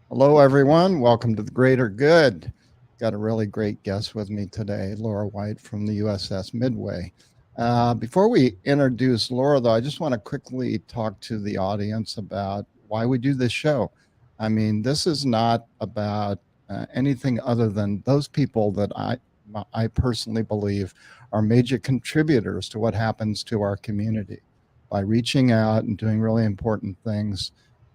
Hello, everyone. Welcome to the Greater Good. Got a really great guest with me today, Laura White from the USS Midway. Before we introduce Laura, though, I just want to quickly talk to the audience about why we do this show. I mean, this is not about anything other than those people that I personally believe are major contributors to what happens to our community by reaching out and doing really important things,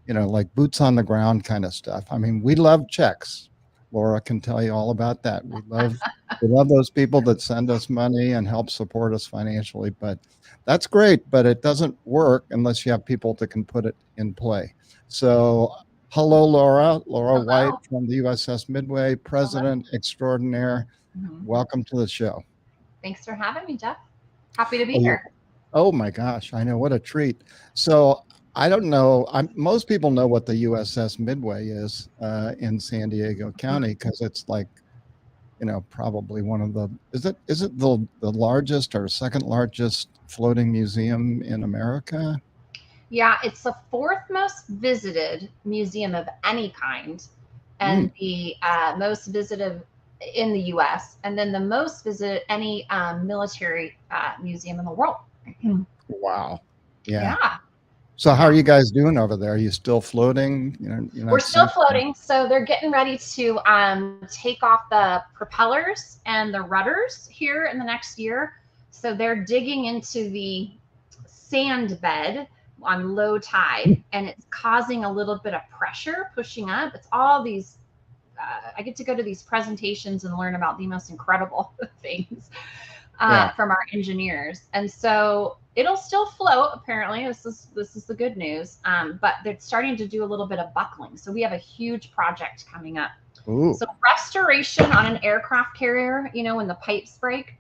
like boots on the ground kind of stuff. I mean, we love checks. Laura can tell you all about that. We love those people that send us money and help support us financially, but that's great, but it doesn't work unless you have people that can put it in play. So, hello, Laura. Laura Hello. White from the USS Midway, President Hello. Extraordinaire. Mhm. Welcome to the show. Thanks for having me, Jeff. Happy to be Oh, here. oh my gosh, I know, what a treat. So I don't know. Most people know what the USS Midway is in San Diego Mhm. County because it's like, probably one of the, is it the largest or second largest floating museum in America? Yeah, it's the fourth most visited museum of any kind, Mm, and the most visited in the U.S., and then the most visited any military museum in the world. wow. Yeah. Yeah, So how are yeah. you guys doing over there? Are you still floating? You're We're not still sinking? floating, so they're getting ready to take off the propellers and the rudders here in the next year. So they're digging into the sand bed on low tide, and it's causing a little bit of pressure pushing up. It's all these. I get to go to these presentations and learn about the most incredible things Yeah. from our engineers, and so it'll still float. Apparently, this is the good news. But they're starting to do a little bit of buckling. So we have a huge project coming up. Ooh. So restoration on an aircraft carrier, when the pipes break,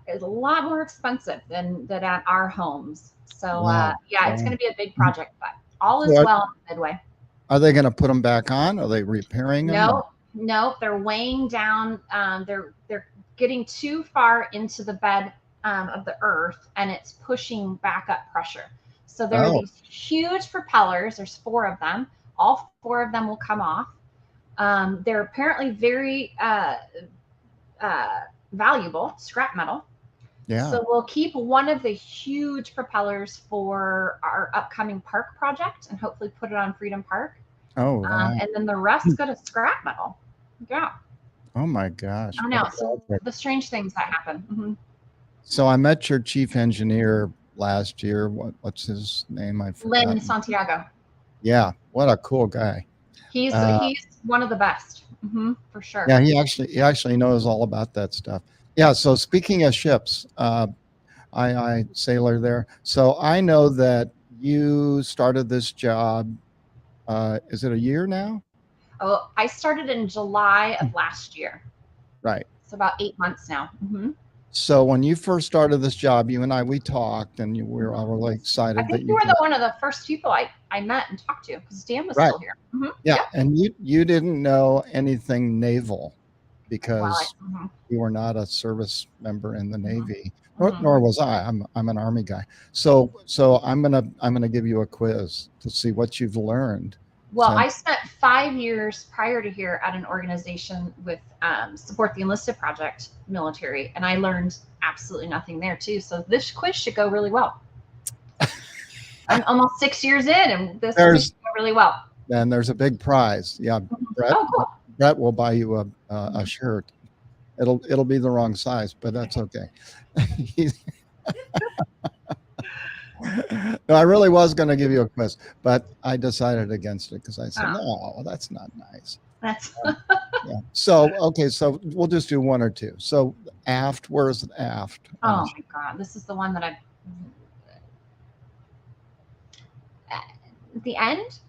is a lot more expensive than at our homes. So Wow. yeah, it's going Wow. to be a big project, but all So is well in Midway. are they going to put them back on? Are they repairing them? Or? No, no, they're weighing down. They're getting too far into the bed of the earth, and it's pushing back up pressure. So there are Oh, these huge propellers. There's four of them. All four of them will come off. They're apparently very uh, valuable scrap metal. yeah. So we'll keep one of the huge propellers for our upcoming park project, and hopefully put it on Freedom Park. Oh, wow. And then the rest go to scrap metal. Yeah. Oh my gosh, I what know. a So the project. strange things that happen. So I met your chief engineer last year. What's his name? I've Lynn forgotten. Santiago. Yeah, what a cool guy. Uh, He's one of the best, for sure. yeah, he actually knows all about that stuff. Yeah, so speaking of ships, I sailor there. So I know that you started this job, is it a year now? Oh, I started in July of last year. Right. It's about 8 months now. So when you first started this job, you and I, we talked and we were all really I excited that think you you were the did. one of the first people I met and talked to because Dan was Right. still here. Yeah, Yep. and you didn't know anything naval Well, because you were not a service member in the mhm, Navy, mhm. nor was I. I'm an Army guy. So I'm gonna give you a quiz to see what you've learned Well, since. I spent 5 years prior to here at an organization with Support The Enlisted Project military, and I learned absolutely nothing there too. So this quiz should go really well. I'm almost 6 years in, and this quiz There's should go really well. there's a big prize. Yeah, Brett Oh, cool. Brett will buy you a shirt. It'll be the wrong size, but that's okay. No, I really was going to give you a quiz, but I decided against it because I said, Oh, no, that's not nice. that's Yeah. So, okay, so we'll just do one or two. So, aft, where is it aft on a oh ship? my god, this is the one that I at the end,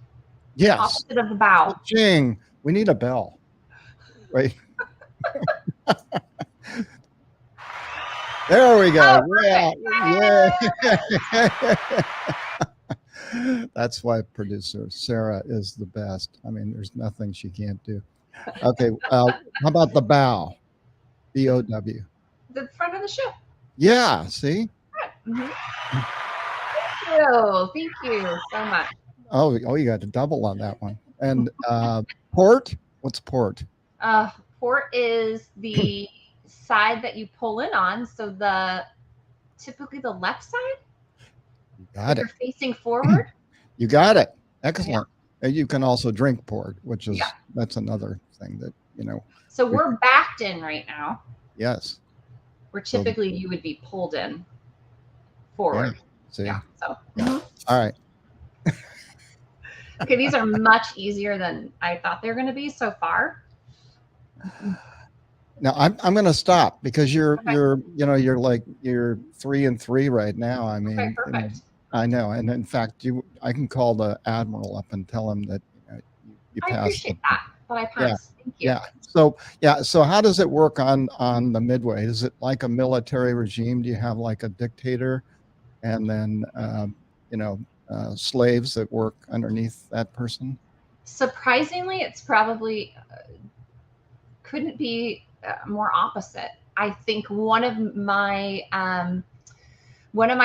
Yes. opposite of the bow. Ching. We need a bell, right? There we Oh, go. Yeah. perfect. Yeah. That's why producer Sarah is the best. I mean, there's nothing she can't do. Okay. How about the bow? BOW. The front of the ship. Yeah. See? Mhm. Thank you so much. Oh, you got a double on that one. And port, what's port? Port is the side that you pull in on. So typically the left side. You got You're it. facing forward. You got it. Excellent. And you can also drink port, which is, Yeah. that's another thing that, So we're backed in right now, yes. where typically you would be pulled in forward. Yeah. See? Yeah. So. Yeah. All right. Okay, these are much easier than I thought they were going to be so far. Now I'm going to stop because you're Okay. you're 3 and 3 right now. I mean, Okay, perfect. I know, and in fact, I can call the admiral up and tell him that you I passed. appreciate that, but I passed. Thank you. Yeah. So how does it work on the Midway? Is it like a military regime? Do you have like a dictator, and then slaves that work underneath that person? Surprisingly, it's probably couldn't be more opposite. I think one of my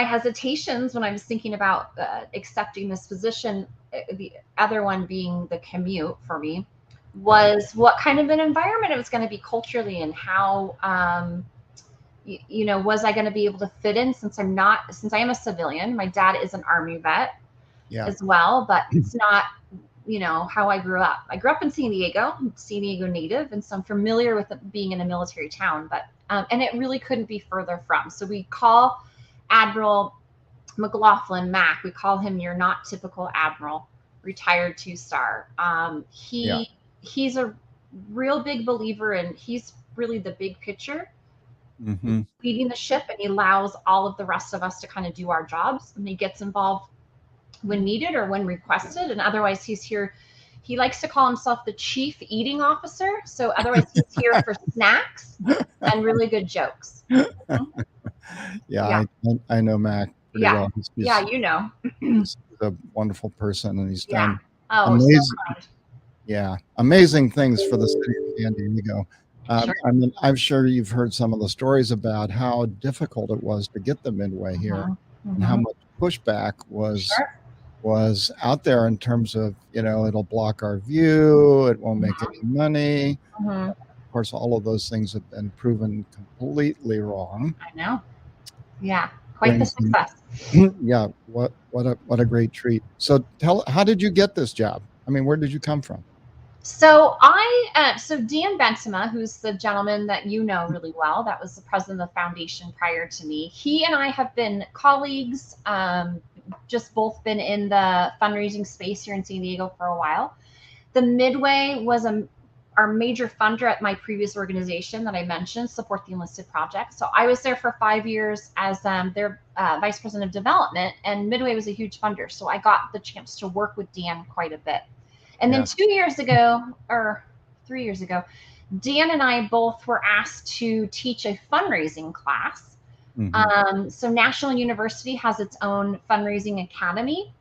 hesitations when I was thinking about accepting this position, the other one being the commute for me, was what kind of an environment it was going to be culturally, and how was I going to be able to fit in, since I am a civilian. My dad is an Army vet as well, but it's not how I grew up. I grew up in San Diego native, and so I'm familiar with it being in a military town, but and it really couldn't be further from. So we call Admiral McLaughlin, Mac, we call him your not typical admiral, retired 2-star. He's a real big believer, and he's really the big picture, leading the ship, and he allows all of the rest of us to kind of do our jobs, and he gets involved when needed or when requested, and otherwise he's here. He likes to call himself the chief eating officer, so otherwise he's here for snacks and really good jokes. I know Mac pretty well. He's a wonderful person, and he's done amazing things for the city of San Diego. Sure. I mean, I'm sure you've heard some of the stories about how difficult it was to get the Midway here, and how much pushback was out there in terms of, it'll block our view, it won't make any money. Of course, all of those things have been proven completely wrong. I know. Yeah, quite the success. Yeah, what a great treat. So how did you get this job? I mean, where did you come from? So so Dan Bentema, who's the gentleman that you know really well, that was the president of the foundation prior to me. He and I have been colleagues, just both been in the fundraising space here in San Diego for a while. The Midway was our major funder at my previous organization that I mentioned, Support The Enlisted Project. So I was there for 5 years as their vice president of development, and Midway was a huge funder. So I got the chance to work with Dan quite a bit. And then 2 years ago, or 3 years ago, Dan and I both were asked to teach a fundraising class. So National University has its own fundraising academy,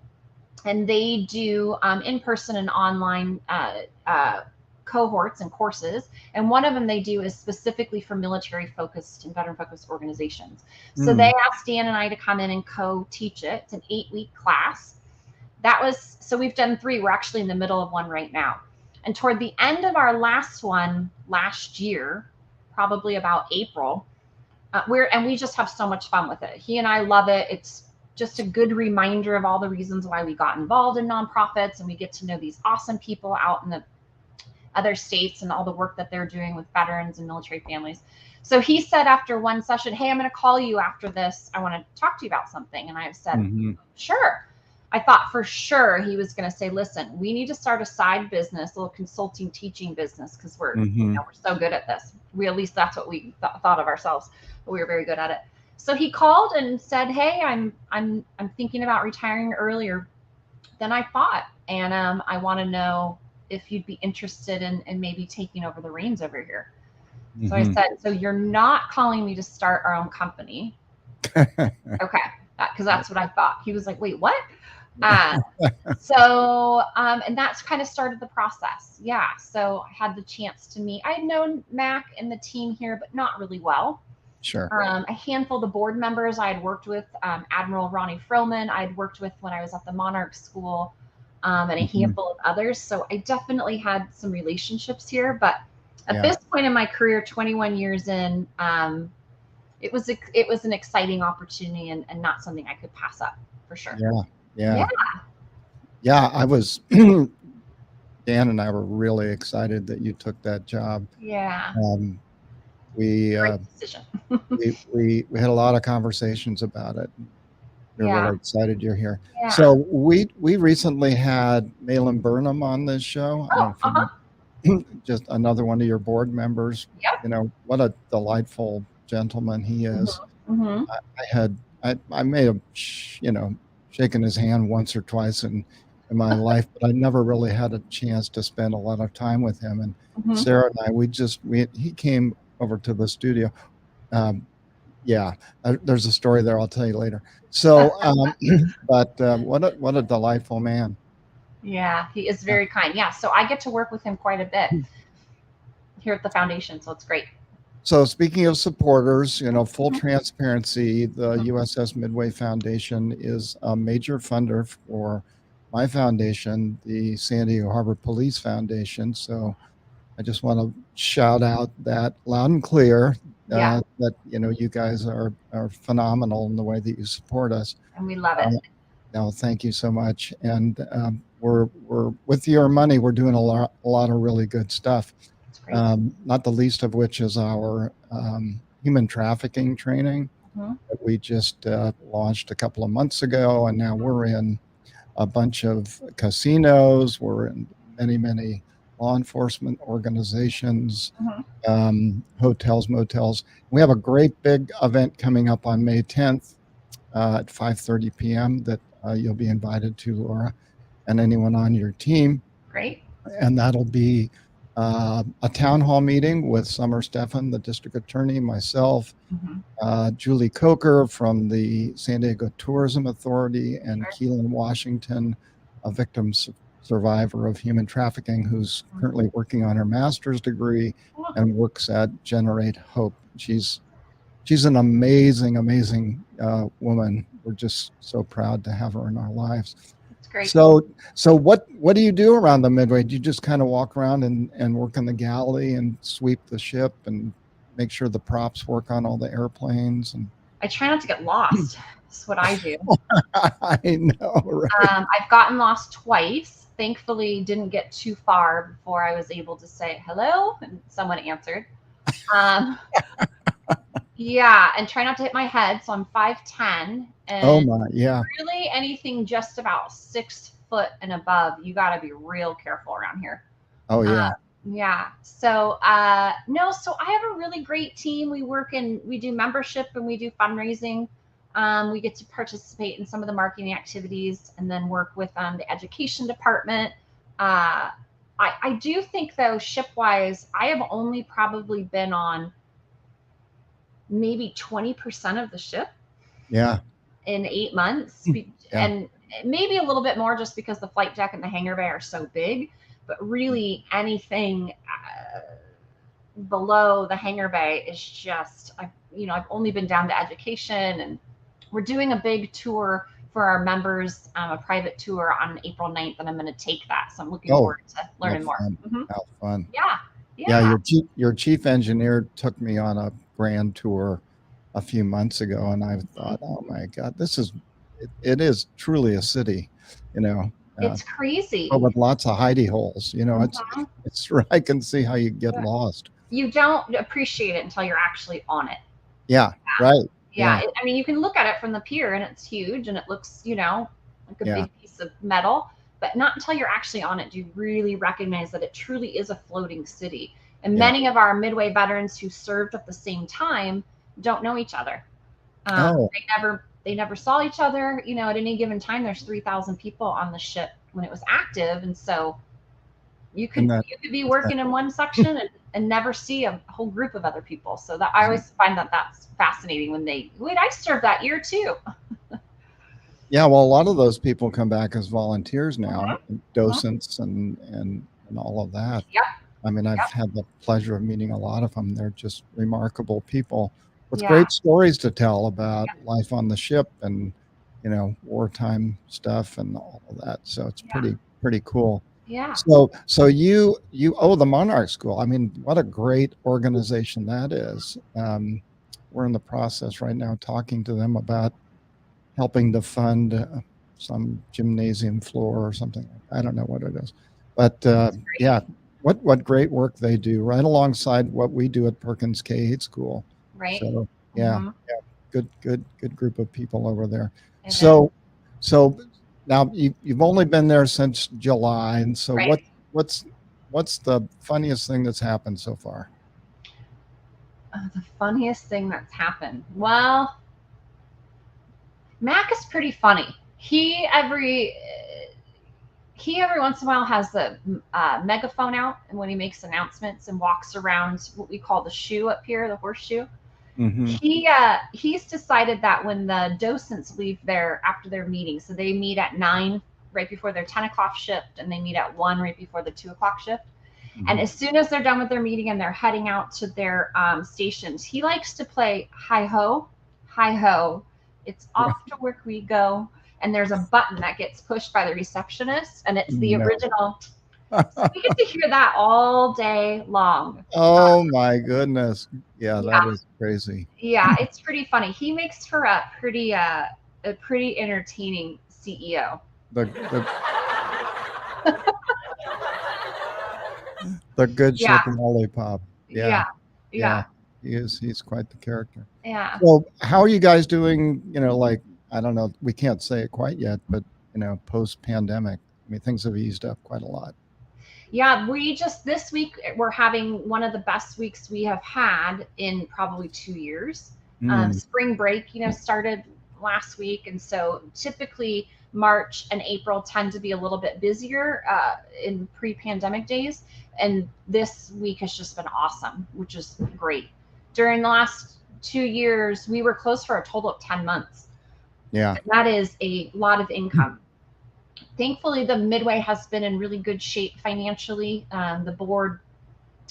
and they do in-person and online cohorts and courses. And one of them they do is specifically for military-focused and veteran-focused organizations. So they asked Dan and I to come in and co-teach it. It's an 8-week class. So we've done 3. We're actually in the middle of one right now. And toward the end of our last one last year, probably about April, we just have so much fun with it. He and I love it. It's just a good reminder of all the reasons why we got involved in nonprofits, and we get to know these awesome people out in the other states and all the work that they're doing with veterans and military families. So he said after one session, hey, I'm going to call you after this. I want to talk to you about something. And I've said, sure. I thought for sure he was going to say, listen, we need to start a side business, a little consulting teaching business, because we're so good at this. At least that's what we thought of ourselves, but we were very good at it. So he called and said, hey, I'm thinking about retiring earlier than I thought, and I want to know if you'd be interested in maybe taking over the reins over here. So I said, so you're not calling me to start our own company? Okay, because that's what I thought. He was like, wait, what? And that's kind of started the process. Yeah. So I had the chance to meet. I had known Mac and the team here, but not really well. Sure. A handful of the board members I had worked with, Admiral Ronnie Froman, I had worked with when I was at the Monarch School. and a handful of others. So I definitely had some relationships here. But at this point in my career, 21 years in, it was an exciting opportunity and not something I could pass up for sure. Yeah. I was Dan and I were really excited that you took that job. Yeah. Great decision. we had a lot of conversations about it. We're really excited you're here. Yeah. So we recently had Malin Burnham on this show. I don't know if just another one of your board members. Yep. What a delightful gentleman he is. Mm-hmm. I may have shaken his hand once or twice in my life, but I never really had a chance to spend a lot of time with him. And Sarah and I, he came over to the studio. There's a story there I'll tell you later. So, but what a delightful man. Yeah, he is very kind. Yeah, so I get to work with him quite a bit here at the foundation, so it's great. So speaking of supporters, full transparency, the USS Midway Foundation is a major funder for my foundation, the San Diego Harbor Police Foundation. So I just want to shout out that loud and clear. That you guys are phenomenal in the way that you support us, and we love it. No, thank you so much. And we're with your money, we're doing a lot of really good stuff. Not the least of which is our human trafficking training that we just launched a couple of months ago, and now we're in a bunch of casinos. We're in many law enforcement organizations, hotels, motels. We have a great big event coming up on May 10th at 5:30 p.m. that you'll be invited to, Laura, and anyone on your team. Great. And that'll be a town hall meeting with Summer Stephan, the district attorney, myself, Julie Coker from the San Diego Tourism Authority, and Keelan Washington, a victim survivor of human trafficking who's currently working on her master's degree and works at Generate Hope. She's an amazing woman. We're just so proud to have her in our lives. That's great. So what do you do around the Midway? Do you just kind of walk around and work in the galley and sweep the ship and make sure the props work on all the airplanes? And I try not to get lost. That's what I do. I know, right? I've gotten lost twice. Thankfully, didn't get too far before I was able to say hello, and someone answered. And try not to hit my head. So I'm 5'10", and really anything just about 6 foot and above, you got to be real careful around here. Oh yeah. So so I have a really great team. We do membership and we do fundraising. We get to participate in some of the marketing activities and then work with the education department. I do think, though, ship-wise, I have only probably been on maybe 20% of the ship. Yeah. In 8 months. And maybe a little bit more just because the flight deck and the hangar bay are so big. But really anything below the hangar bay is just, I've only been down to education, and we're doing a big tour for our members, a private tour on April 9th, and I'm going to take that. So I'm looking forward to learning more. How fun. Yeah. Your chief engineer took me on a grand tour a few months ago, and I thought, oh my God, it is truly a city, it's crazy. But with lots of hidey holes, it's I can see how you get lost. You don't appreciate it until you're actually on it. Yeah. Right. Yeah. I mean, you can look at it from the pier and it's huge and it looks, like a big piece of metal, but not until you're actually on it do you really recognize that it truly is a floating city. And many of our Midway veterans who served at the same time don't know each other. They never saw each other. At any given time, there's 3,000 people on the ship when it was active. And so you could be working in one section and never see a whole group of other people. So that I always find that's fascinating when I served that year too. Yeah, well, a lot of those people come back as volunteers now, docents and all of that. Yep. I mean, I've had the pleasure of meeting a lot of them. They're just remarkable people with great stories to tell about life on the ship and, wartime stuff and all of that. So it's pretty pretty cool. Yeah. So you the Monarch School. I mean, what a great organization that is. We're in the process right now talking to them about helping to fund some gymnasium floor or something. I don't know what it is, but yeah, what great work they do right alongside what we do at Perkins K-8 School. Right. So yeah, Mhm. yeah, good group of people over there. It So now you've only been there since July, and so Right. what's the funniest thing that's happened so far? The funniest thing that's happened. Well, Mac is pretty funny. He every once in a while has the megaphone out, and when he makes announcements and walks around what we call the shoe up here, the horseshoe. Mm-hmm. He's decided that when the docents leave there after their meeting, so they meet at 9 right before their 10 o'clock shift, and they meet at 1 right before the 2 o'clock shift. Mm-hmm. And as soon as they're done with their meeting and they're heading out to their stations, he likes to play hi ho, it's off to work we go. And there's a button that gets pushed by the receptionist, and it's the original. So we get to hear that all day long. Oh my goodness. Yeah, that is crazy. Yeah, it's pretty funny. He makes for a pretty entertaining CEO. The good ship lollipop. Yeah. He's quite the character. Yeah. Well, how are you guys doing? Like, I don't know, we can't say it quite yet, but post-pandemic, I mean, things have eased up quite a lot. Yeah, this week we're having one of the best weeks we have had in probably 2 years. Spring break, started last week, and so typically March and April tend to be a little bit busier in pre-pandemic days, and this week has just been awesome, which is great. During the last 2 years, we were closed for a total of 10 months. Yeah, and that is a lot of income. Thankfully, the Midway has been in really good shape financially. The board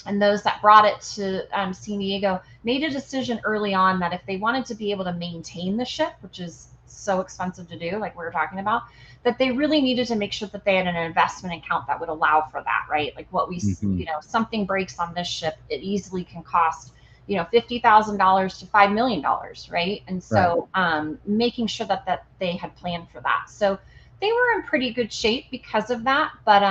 and those that brought it to San Diego made a decision early on that if they wanted to be able to maintain the ship, which is so expensive to do, like we were talking about, that they really needed to make sure that they had an investment account that would allow for that, right? Like what we, something breaks on this ship, it easily can cost, $50,000 to $5 million, right? And so making sure that they had planned for that. So they were in pretty good shape because of that. But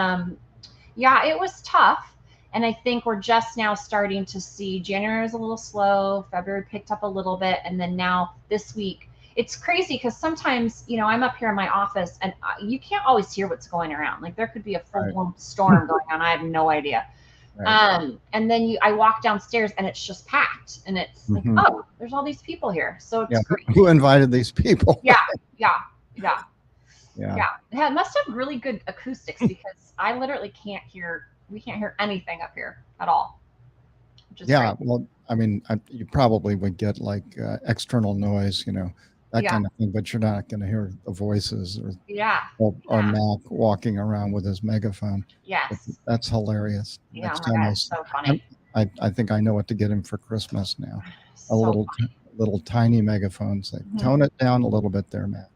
yeah, it was tough. And I think we're just now starting to see January was a little slow. February picked up a little bit. And then now this week, it's crazy because sometimes, I'm up here in my office and you can't always hear what's going around. Like there could be a full-blown storm going on. I have no idea. And then I walk downstairs and it's just packed. And it's like, oh, there's all these people here. So it's great. Who invited these people? Yeah. It must have really good acoustics because I literally we can't hear anything up here at all. Great. Well, I mean, you probably would get like external noise, that kind of thing, but you're not going to hear the voices or Mac walking around with his megaphone. Yes. That's hilarious. Yeah, that's so funny. I think I know what to get him for Christmas now. So little tiny megaphone. Say, tone it down a little bit there, Matt.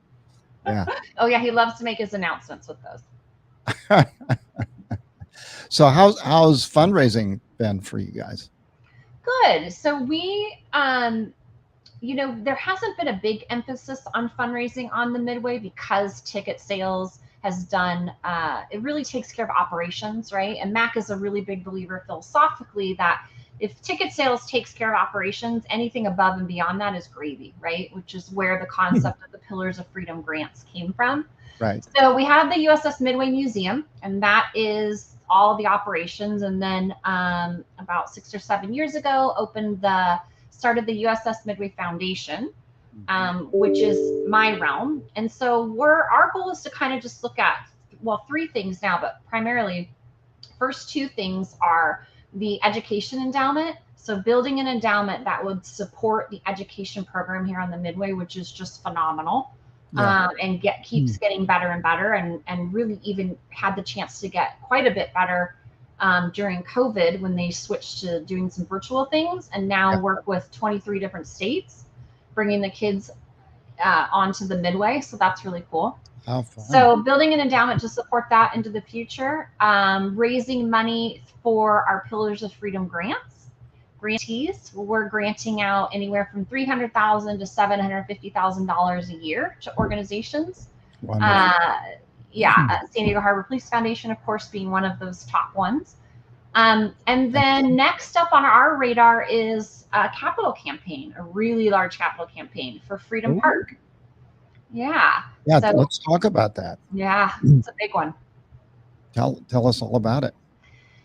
Yeah. Oh yeah, he loves to make his announcements with those. So how's fundraising been for you guys? Good. So we, there hasn't been a big emphasis on fundraising on the Midway because ticket sales has done, it really takes care of operations, right? And Mac is a really big believer philosophically that if ticket sales takes care of operations, anything above and beyond that is gravy, right? Which is where the concept of the Pillars of Freedom grants came from. Right. So we have the USS Midway Museum, and that is all the operations. And then about 6 or 7 years ago, started the USS Midway Foundation, which is my realm. And so our goal is to kind of just look at, 3 things now, but primarily first 2 things are the education endowment. So building an endowment that would support the education program here on the Midway, which is just phenomenal. And keeps getting better and better, and really even had the chance to get quite a bit better during COVID when they switched to doing some virtual things, and now work with 23 different states, bringing the kids onto the Midway. So that's really cool. How fun. So building an endowment to support that into the future, raising money for our Pillars of Freedom grants. Grantees, we're granting out anywhere from $300,000 to $750,000 a year to organizations. Wonderful. San Diego Harbor Police Foundation, of course, being one of those top ones. And then next up on our radar is a capital campaign, a really large capital campaign for Freedom Ooh. Park. Yeah. Yeah, So, let's talk about that. yeah, it's a big one. Tell us all about it.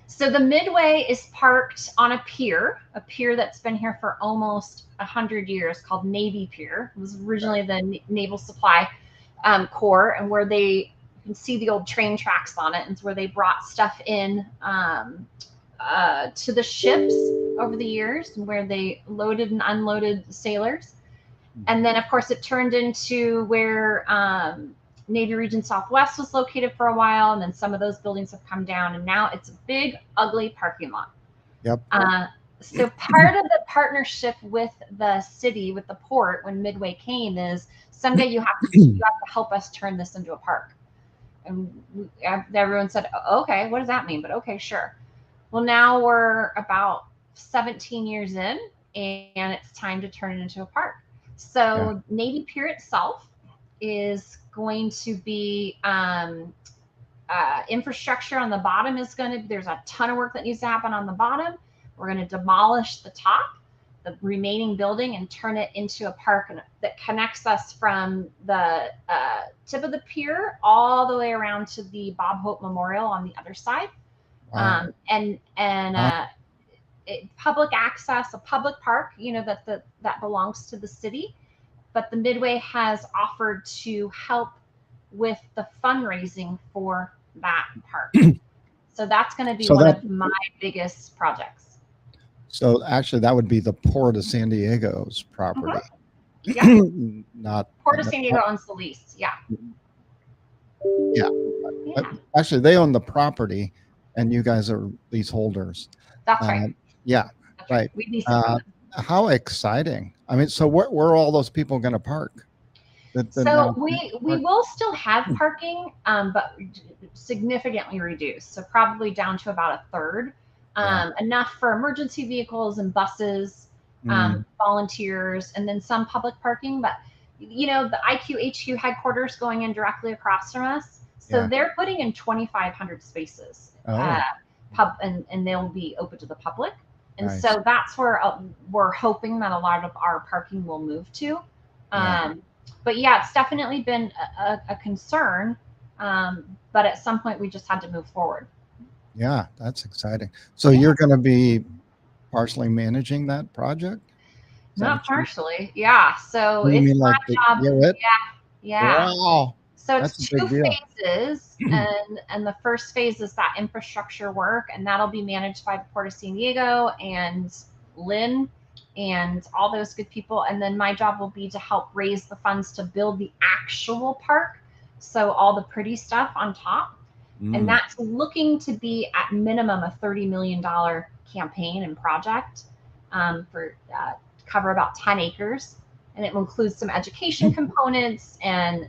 So the Midway is parked on a pier that's been here for almost 100 years, called Navy Pier. It was originally the Naval Supply Corps, and where you can see the old train tracks on it, and it's where they brought stuff in to the ships over the years, and where they loaded and unloaded sailors. And then, of course, it turned into where Navy Region Southwest was located for a while, and then some of those buildings have come down, and now it's a big, ugly parking lot. Yep. So part of the partnership with the city, with the port, when Midway came, is someday you have to help us turn this into a park. And everyone said, okay, what does that mean? But okay, sure. Well, now we're about 17 years in, and it's time to turn it into a park. So Navy Pier itself is going to be infrastructure on the bottom there's a ton of work that needs to happen on the bottom. We're going to demolish the top, the remaining building, and turn it into a park that connects us from the tip of the pier all the way around to the Bob Hope Memorial on the other side. Wow. Public access, a public park, that belongs to the city. But the Midway has offered to help with the fundraising for that park. So that's going to be one of my biggest projects. So actually, that would be the Port of San Diego's property. Yeah. Not Port of San Diego owns the lease. Yeah. Yeah. Actually, they own the property, and you guys are leaseholders. That's right. Yeah. That's right. We lease it from them. How exciting! I mean, so where are all those people going to park? So we will still have parking, but significantly reduced. So probably down to about a third, enough for emergency vehicles and buses, volunteers, and then some public parking. But the IQHQ headquarters going in directly across from us, so they're putting in 2,500 spaces, and they'll be open to the public. And so that's where we're hoping that a lot of our parking will move to. But it's definitely been a concern. But at some point we just had to move forward. Yeah, that's exciting. So you're going to be partially managing that project? Not partially. Yeah. So you it's mean my like job. Yeah. Wow. So it's 2 phases, and the first phase is that infrastructure work, and that'll be managed by the Port of San Diego and Lynn and all those good people. And then my job will be to help raise the funds to build the actual park, so all the pretty stuff on top. And that's looking to be at minimum a $30 million campaign and project for cover about 10 acres. And it will include some education components and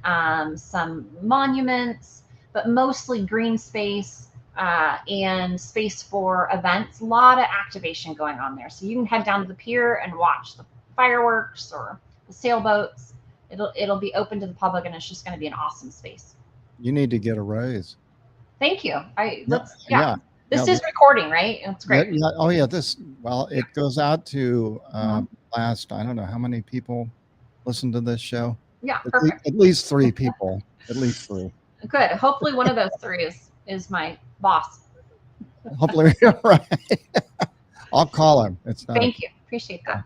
some monuments, but mostly green space and space for events. A lot of activation going on there. So you can head down to the pier and watch the fireworks or the sailboats. It'll be open to the public, and it's just going to be an awesome space. You need to get a raise. Thank you. This is recording, right? It's great. It goes out to last, I don't know how many people listen to this show. Yeah, perfect. At least 3 people. At least 3. Good. Hopefully one of those 3 is my boss. Hopefully you're right. I'll call him. It's not. Thank you. Appreciate that.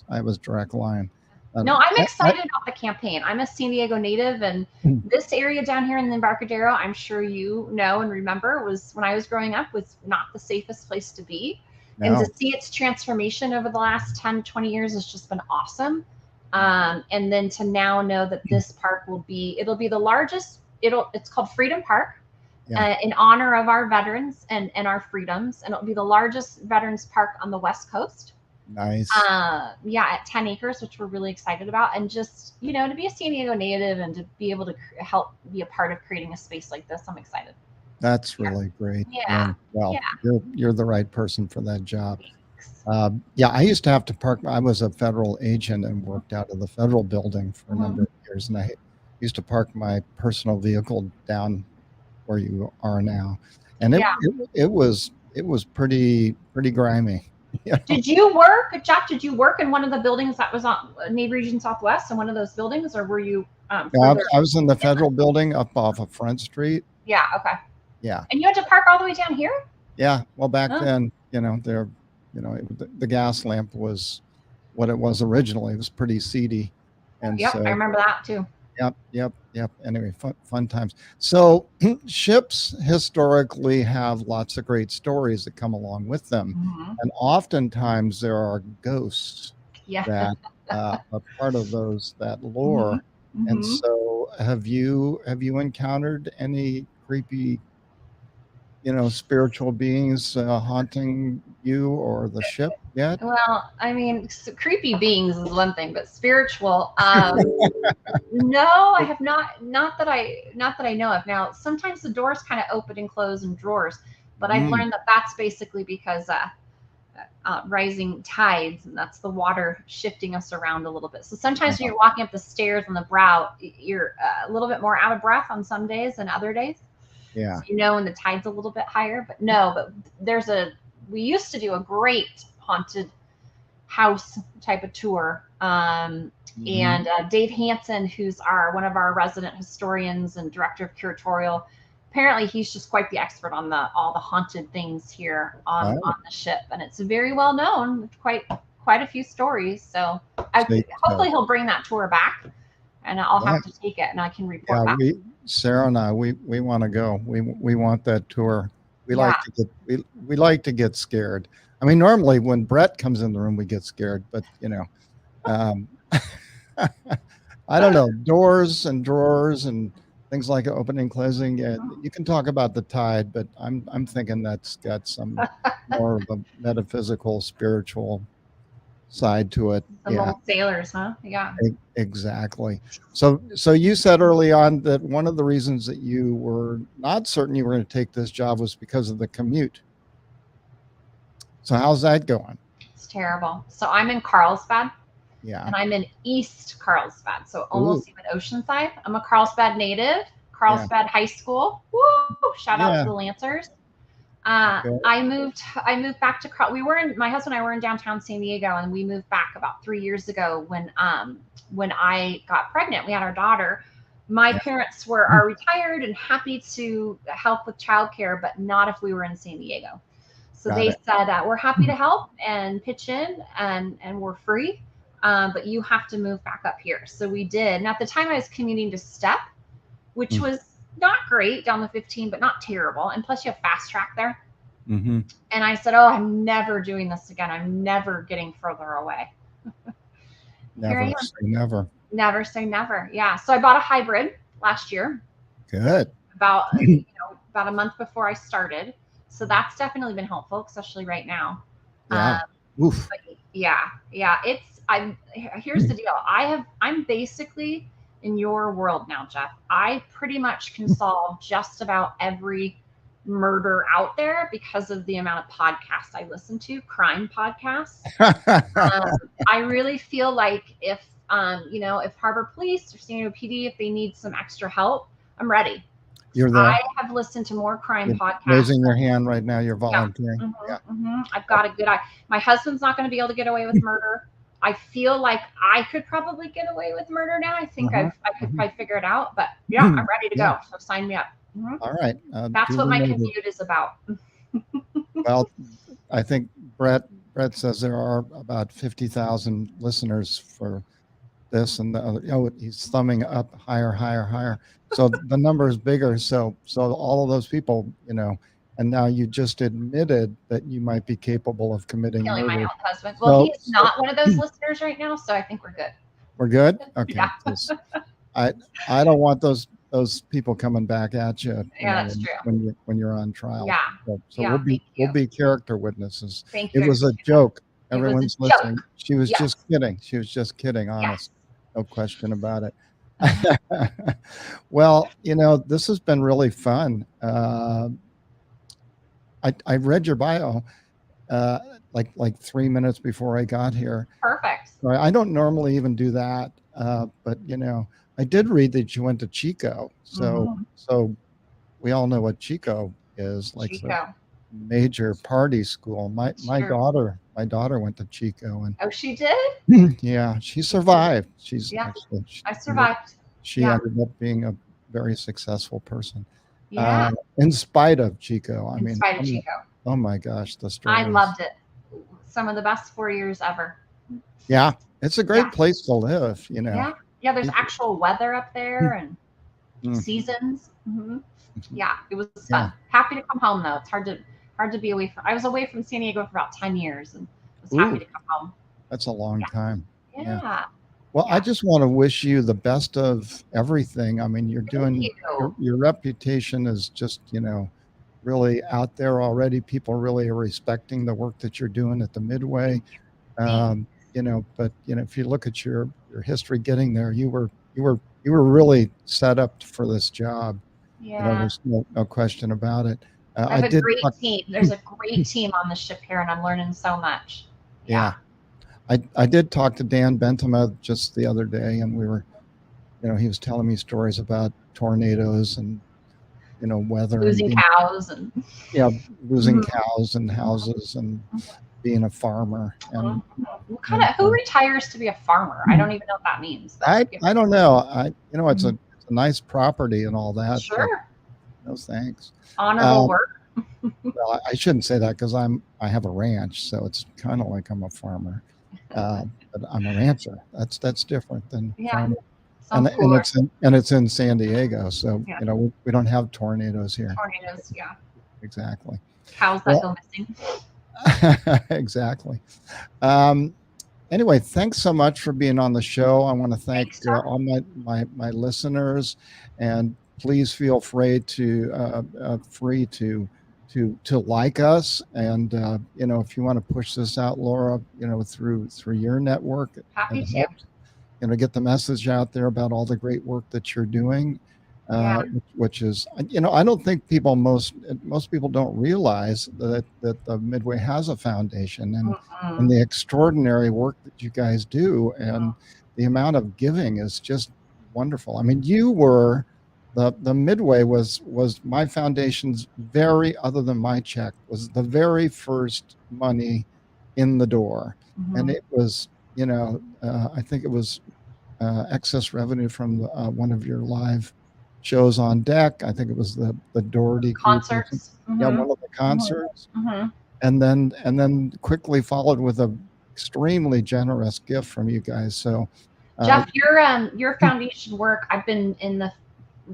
I was direct line. No, I'm excited about the campaign. I'm a San Diego native, and this area down here in the Embarcadero, I'm sure you know and remember, was when I was growing up, was not the safest place to be. No. And to see its transformation over the last 10, 20 years has just been awesome. And then to now know that this park it'll be the largest, it's called Freedom Park, in honor of our veterans and our freedoms. And it'll be the largest veterans park on the West Coast. Nice. Yeah, at 10 acres, which we're really excited about. And just, to be a San Diego native and to be able to help be a part of creating a space like this, I'm excited. That's really great. Yeah. Well, Yeah. you're the right person for that job. Yeah, I used to have to park. I was a federal agent and worked out of the federal building for a number of years, and I used to park my personal vehicle down where you are now, and it was pretty grimy. Did you work, Jeff? Did you work in one of the buildings that was on Navy Region Southwest in one of those buildings, or were you? I was in the federal building up off of Front Street. Yeah. Okay. Yeah. And you had to park all the way down here? Yeah. Well, back then, there, the gas lamp was what it was originally. It was pretty seedy. And I remember that too. Yep. Anyway, fun times. So ships historically have lots of great stories that come along with them. And oftentimes there are ghosts that are part of that lore. And so have you encountered any creepy, spiritual beings haunting you or the ship yet? Well, I mean, creepy beings is one thing, but spiritual, no, I have not. Not that I know of. Now, sometimes the doors kind of open and close in drawers, but I've learned that that's basically because rising tides, and that's the water shifting us around a little bit. So sometimes when you're walking up the stairs on the brow, you're a little bit more out of breath on some days than other days. Yeah. So, when the tide's a little bit higher, but we used to do a great haunted house type of tour. And Dave Hansen, who's one of our resident historians and director of curatorial, apparently he's just quite the expert on all the haunted things here on the ship, and it's very well known with quite a few stories. So hopefully he'll bring that tour back, and I'll have to take it and I can report back. Sarah and I, we want to go. We want that tour. We like to get scared. I mean, normally when Brett comes in the room, we get scared, but I don't know, doors and drawers and things like opening and closing. You can talk about the tide, but I'm thinking that's got some more of a metaphysical, spiritual side to it. Some old sailors, huh? Yeah. Exactly. So you said early on that one of the reasons that you were not certain you were going to take this job was because of the commute. So how's that going? It's terrible. So I'm in Carlsbad. Yeah. And I'm in East Carlsbad, so almost even Oceanside. I'm a Carlsbad native, Carlsbad High School. Woo! Shout out to the Lancers. I moved back to my husband and I were in downtown San Diego, and we moved back about 3 years ago when I got pregnant. We had our daughter. My parents are retired and happy to help with childcare, but not if we were in San Diego. So they said, we're happy to help and pitch in, and we're free. But you have to move back up here. So we did. And at the time I was commuting to Step, which was not great down the 15, but not terrible. And plus you have fast track there. And I said, oh, I'm never doing this again. I'm never getting further away. Never say never. Never say never. Yeah. So I bought a hybrid last year. Good. About a month before I started. So that's definitely been helpful, especially right now. Yeah. Oof. Yeah. Here's the deal. I'm basically in your world now, Jeff. I pretty much can solve just about every murder out there because of the amount of podcasts I listen to, crime podcasts. I really feel like if Harbor Police or San Diego PD, if they need some extra help, I'm ready. You're there. I have listened to more crime podcasts. Raising your hand right now. You're volunteering. I've got a good eye. My husband's not going to be able to get away with murder. I feel like I could probably get away with murder now. I think I could probably figure it out. But I'm ready to go. So sign me up. All right. That's what my commute is about. Well, I think Brett says there are about 50,000 listeners for this and the other. He's thumbing up higher. So the number is bigger. So all of those people, and now you just admitted that you might be capable of committing killing murder. my own husband. Well, he's not one of those listeners right now, so I think we're good. We're good? Okay. Yeah. I don't want those people coming back at you. That's true. When you're on trial. Yeah. So we'll be character witnesses. Thank you. It was a joke. Everyone's a joke. listening. She was Yes. just kidding. She was just kidding, Yes. honest. No question about it. Well, this has been really fun. I read your bio like 3 minutes before I got here. Perfect. I don't normally even do that, but I did read that you went to Chico. So we all know what Chico is, like Chico. major party school. My Sure. daughter went to Chico, and Oh, she did? yeah, she survived. She's Yeah, actually I survived. she Yeah. ended up being a very successful person. Yeah. In spite of Chico. I In mean, spite of Chico. oh my gosh, the story. I loved it. Some of the best 4 years ever. Yeah, it's a great place to live, Yeah, there's actual weather up there and Mm. seasons. Yeah, it was fun. Happy to come home though. It's hard to be away from. I was away from San Diego for about 10 years and was happy to come home. That's a long time. Yeah. Well, I just want to wish you the best of everything. I mean, you're doing your reputation is just, really out there already. People really are respecting the work that you're doing at the Midway. But if you look at your history getting there, you were really set up for this job. Yeah. There's no question about it. I have a great team. There's a great team on the ship here, and I'm learning so much. Yeah. I did talk to Dan Bentema just the other day, and we were, he was telling me stories about tornadoes and, weather. Losing cows and. Yeah, losing cows and houses and being a farmer. And who retires to be a farmer? I don't even know what that means. I don't know. It's a nice property and all that. Sure. No thanks. Honorable work. Well, I shouldn't say that because I have a ranch, so it's kind of like I'm a farmer. But I'm a rancher. That's different than farming. And it's in San Diego, so we don't have tornadoes here. Tornadoes, yeah. Exactly. Cows that go missing. Exactly. Anyway, thanks so much for being on the show. I want to thank all my listeners, and please feel free to like us, and if you want to push this out, Laura, through your network, happy to. Get the message out there about all the great work that you're doing, which is, I don't think most people don't realize that the Midway has a foundation, and the extraordinary work that you guys do, and the amount of giving is just wonderful. I mean, you were the Midway was my foundation's other than my check, was the very first money in the door, and it was I think it was excess revenue from one of your live shows on deck. I think it was the Doherty concerts. Yeah, one of the concerts, and then quickly followed with a extremely generous gift from you guys. So, Jeff, your foundation work. I've been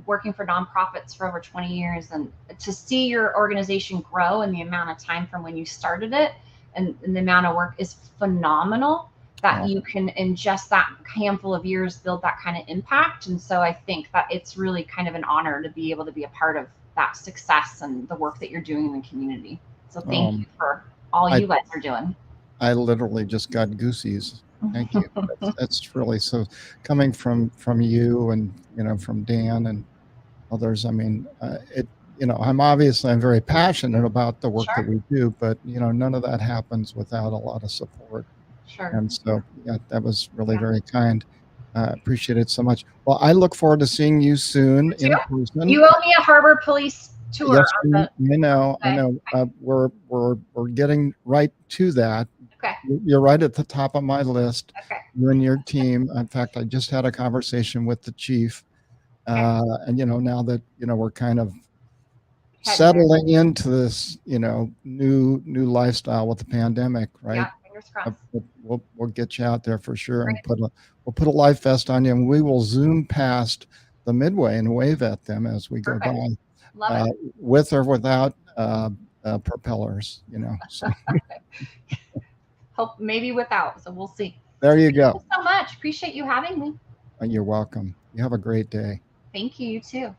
working for nonprofits for over 20 years, and to see your organization grow and the amount of time from when you started it and the amount of work is phenomenal. That you can, in just that handful of years, build that kind of impact. And so I think that it's really kind of an honor to be able to be a part of that success and the work that you're doing in the community. So thank you for all you guys are doing. I literally just got goosies. Thank you. That's really, so coming from you and, from Dan and others. I mean, I'm very passionate about the work that we do, but, none of that happens without a lot of support. Sure. And so, that was really very kind. Appreciate it so much. Well, I look forward to seeing you soon in person. You owe me a Harbor Police tour. Yes, I know. We're getting right to that. Okay. You're right at the top of my list. Okay. You and your team. In fact, I just had a conversation with the chief, and now that we're kind of settling into this new lifestyle with the pandemic, right? Yeah. We'll get you out there for sure, and we'll put a life vest on you, and we will zoom past the Midway and wave at them as we go by, with or without propellers. So. Hope maybe without. So we'll see. There you go. Thank you so much. Appreciate you having me. You're welcome. You have a great day. Thank you. You too.